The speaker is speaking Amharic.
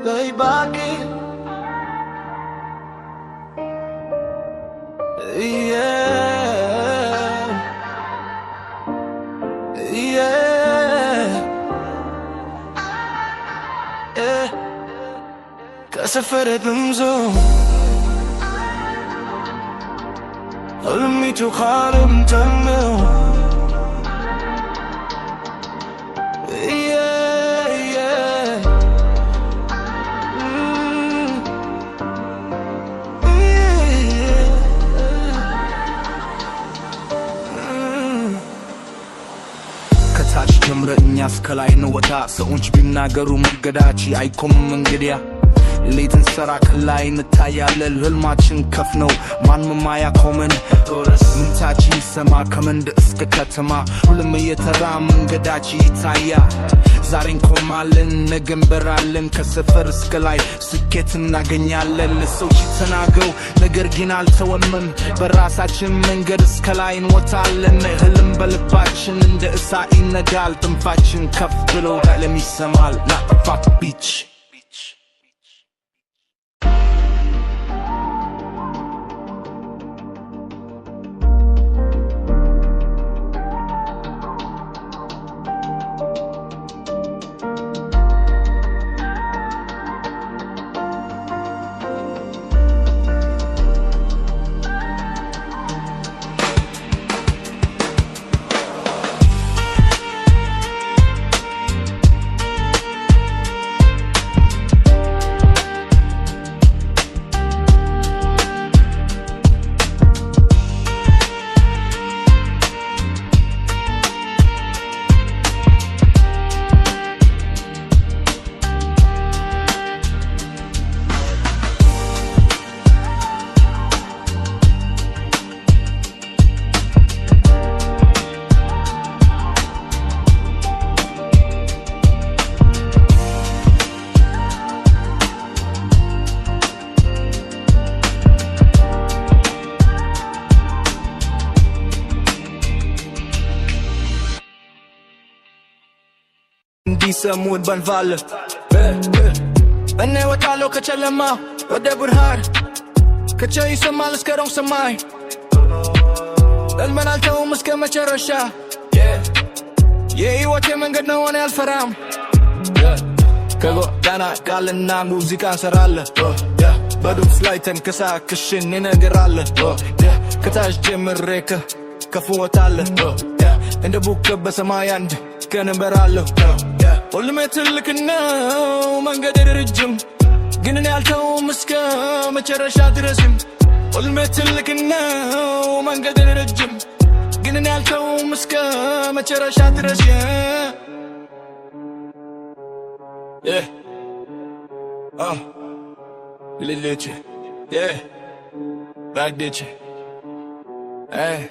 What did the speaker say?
Lay baggy, yeah, yeah, yeah. كسفرت بمزوم حلمي تخالم تمو ከታች ጀምረኛ እስከ ላይ እንወጣ ሰዎች ቢናገሩ መንገዳች አይቆምም እንግዲያ ሌትን ሰራ ከላይ እንታያለን ህልማችን ከፍ ነው ማንም አያቆመን ምንታችን ይሰማ ከመንድ እስከ ከተማ ሁሉም የተራ መንገዳች ይታያል ዛሬ እንቆማለን ነገ እንበራለን ከሰፈር እስከ ላይ ስኬት እናገኛለን ለሰዎች ተናገው ነገር ግን አልተወንም በራሳችን መንገድ እስከ ላይ እንወጣለን ህልም በልባችን እንደ እሳት ይነዳል ትንፋችን ከፍ ብሎ ለዓለም ይሰማል ናጥፋት ቢች እንዲሰሙን ባንቫለ እኔ ወጣለሁ ከጨለማ ወደ ብርሃን ከቼ ይሰማል እስከ ሩቅ ሰማይ ሕልሜን አልተውም እስከ መጨረሻ የሕይወቴ መንገድ ነው እኔ አልፈራም ከጎዳና ቃልና ሙዚቃ እንሰራለን በዱፍ ላይ ተንቀሳቅሼ እነግራለሁ ከታች ጀምሬ ከፍ እወጣለሁ እንደ ቡከብ በሰማይ አንድ ቀን እበራለሁ ሁሉም ትልቅ ነው መንገድ ረጅም ግን እኔ አልተውም እስከ መጨረሻ ድረስም ሁሉም ትልቅ ነው መንገድ ረጅም ግን እኔ አልተውም እስከ መጨረሻ ድረስ Lilice, yeah, back ditch, hey.